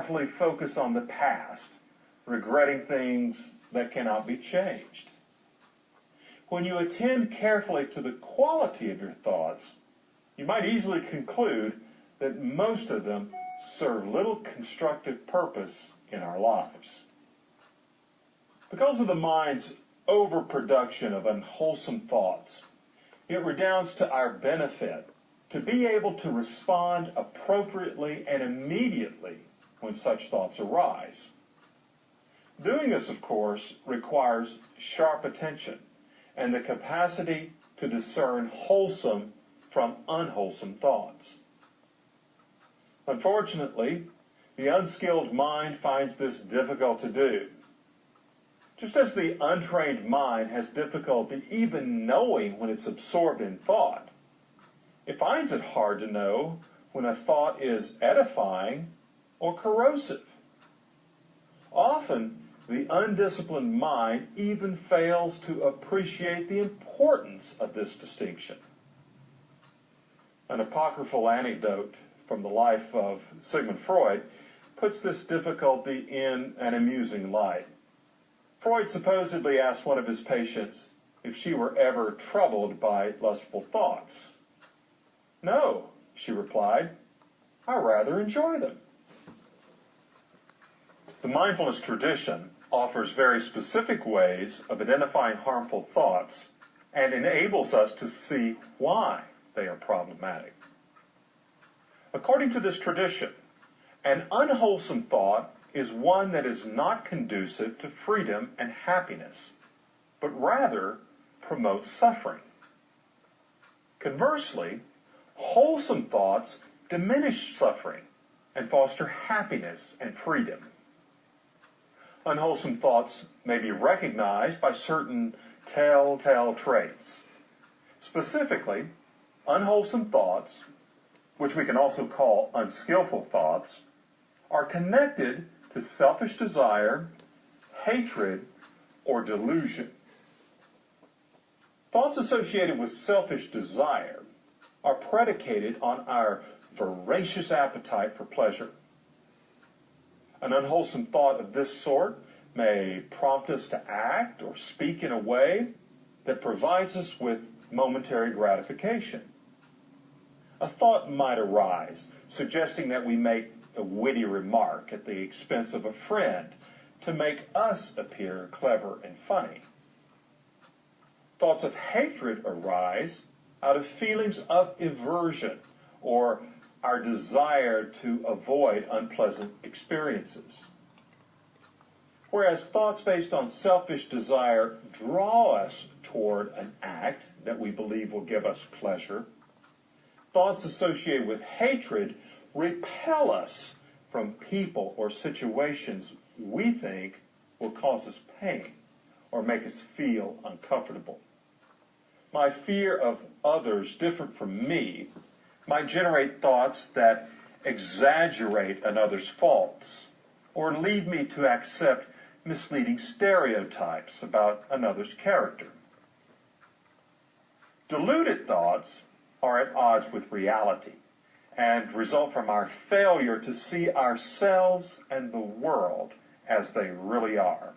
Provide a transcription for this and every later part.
carefully focus on the past, regretting things that cannot be changed. When you attend carefully to the quality of your thoughts, you might easily conclude that most of them serve little constructive purpose in our lives. Because of the mind's overproduction of unwholesome thoughts, it redounds to our benefit to be able to respond appropriately and immediately when such thoughts arise. Doing this, of course, requires sharp attention and the capacity to discern wholesome from unwholesome thoughts. Unfortunately, the unskilled mind finds this difficult to do. Just as the untrained mind has difficulty even knowing when it's absorbed in thought, it finds it hard to know when a thought is edifying or corrosive. Often, the undisciplined mind even fails to appreciate the importance of this distinction. An apocryphal anecdote from the life of Sigmund Freud puts this difficulty in an amusing light. Freud supposedly asked one of his patients if she were ever troubled by lustful thoughts. "No," she replied, "I rather enjoy them." The mindfulness tradition offers very specific ways of identifying harmful thoughts and enables us to see why they are problematic. According to this tradition, an unwholesome thought is one that is not conducive to freedom and happiness, but rather promotes suffering. Conversely, wholesome thoughts diminish suffering and foster happiness and freedom. Unwholesome thoughts may be recognized by certain telltale traits. Specifically, unwholesome thoughts, which we can also call unskillful thoughts, are connected to selfish desire, hatred, or delusion. Thoughts associated with selfish desire are predicated on our voracious appetite for pleasure. An unwholesome thought of this sort may prompt us to act or speak in a way that provides us with momentary gratification. A thought might arise suggesting that we make a witty remark at the expense of a friend to make us appear clever and funny. Thoughts of hatred arise out of feelings of aversion or our desire to avoid unpleasant experiences. Whereas thoughts based on selfish desire draw us toward an act that we believe will give us pleasure, thoughts associated with hatred repel us from people or situations we think will cause us pain or make us feel uncomfortable. My fear of others different from me might generate thoughts that exaggerate another's faults or lead me to accept misleading stereotypes about another's character. Deluded thoughts are at odds with reality and result from our failure to see ourselves and the world as they really are.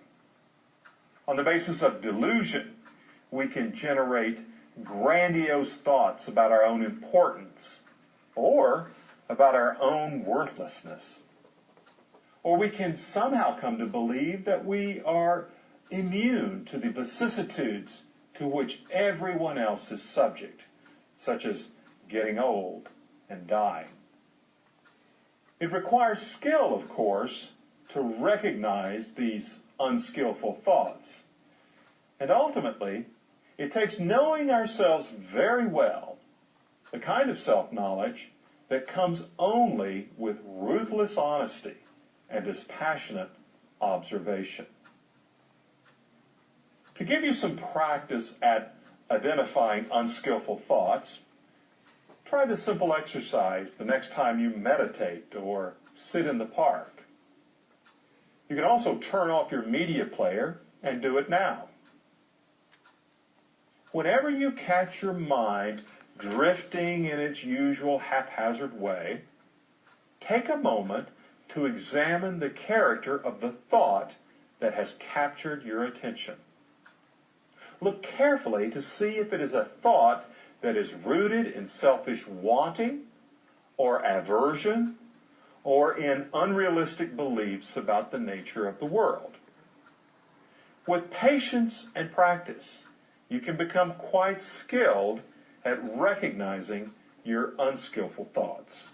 On the basis of delusion, we can generate grandiose thoughts about our own importance or about our own worthlessness. Or we can somehow come to believe that we are immune to the vicissitudes to which everyone else is subject, such as getting old and dying. It requires skill, of course, to recognize these unskillful thoughts. And ultimately, it takes knowing ourselves very well, the kind of self-knowledge that comes only with ruthless honesty and dispassionate observation. To give you some practice at identifying unskillful thoughts, try this simple exercise the next time you meditate or sit in the park. You can also turn off your media player and do it now. Whenever you catch your mind drifting in its usual haphazard way, take a moment to to examine the character of the thought that has captured your attention. Look carefully to see if it is a thought that is rooted in selfish wanting or aversion or in unrealistic beliefs about the nature of the world. With patience and practice, you can become quite skilled at recognizing your unskillful thoughts.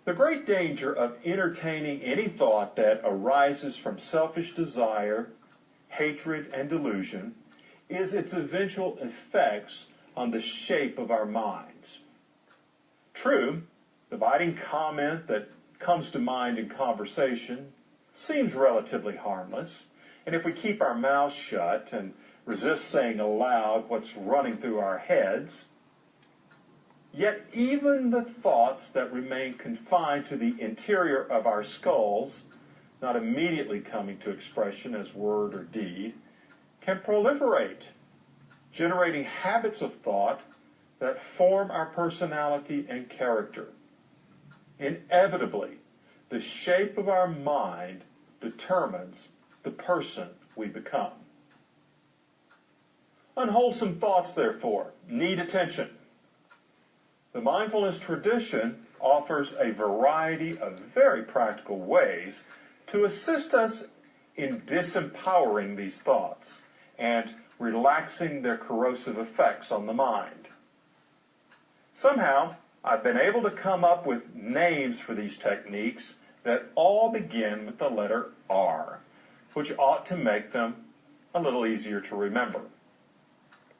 The great danger of entertaining any thought that arises from selfish desire, hatred, and delusion is its eventual effects on the shape of our minds. True, the biting comment that comes to mind in conversation seems relatively harmless, and if we keep our mouths shut and resist saying aloud what's running through our heads, yet even the thoughts that remain confined to the interior of our skulls, not immediately coming to expression as word or deed, can proliferate, generating habits of thought that form our personality and character. Inevitably, the shape of our mind determines the person we become. Unwholesome thoughts, therefore, need attention. The mindfulness tradition offers a variety of very practical ways to assist us in disempowering these thoughts and relaxing their corrosive effects on the mind. Somehow, I've been able to come up with names for these techniques that all begin with the letter R, which ought to make them a little easier to remember.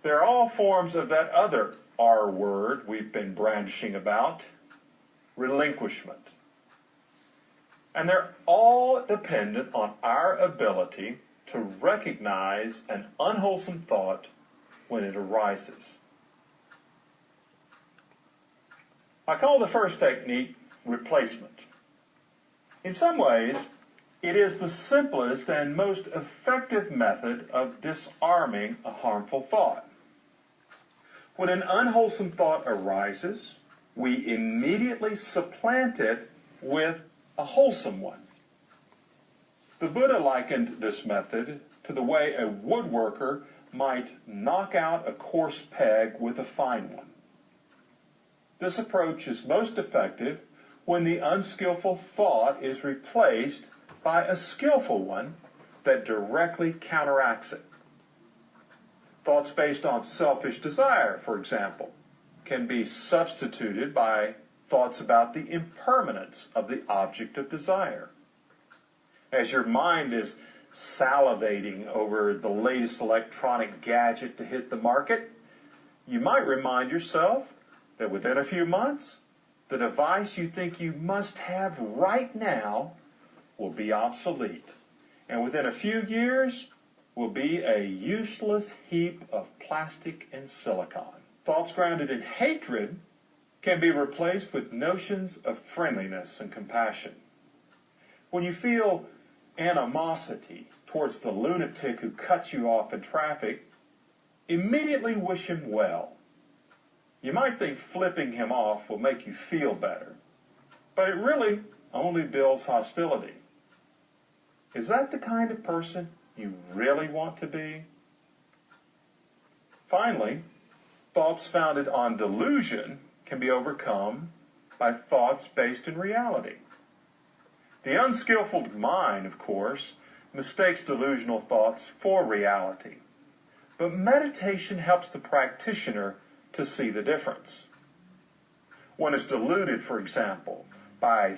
They're all forms of that other R word we've been brandishing about, relinquishment. And they're all dependent on our ability to recognize an unwholesome thought when it arises. I call the first technique replacement. In some ways, it is the simplest and most effective method of disarming a harmful thought. When an unwholesome thought arises, we immediately supplant it with a wholesome one. The Buddha likened this method to the way a woodworker might knock out a coarse peg with a fine one. This approach is most effective when the unskillful thought is replaced by a skillful one that directly counteracts it. Thoughts based on selfish desire, for example, can be substituted by thoughts about the impermanence of the object of desire. As your mind is salivating over the latest electronic gadget to hit the market, you might remind yourself that within a few months, the device you think you must have right now will be obsolete, and within a few years will be a useless heap of plastic and silicon. Thoughts grounded in hatred can be replaced with notions of friendliness and compassion. When you feel animosity towards the lunatic who cuts you off in traffic, immediately wish him well. You might think flipping him off will make you feel better, but it really only builds hostility. Is that the kind of person you really want to be? Finally, thoughts founded on delusion can be overcome by thoughts based in reality. The unskillful mind, of course, mistakes delusional thoughts for reality. But meditation helps the practitioner to see the difference. One is deluded, for example, by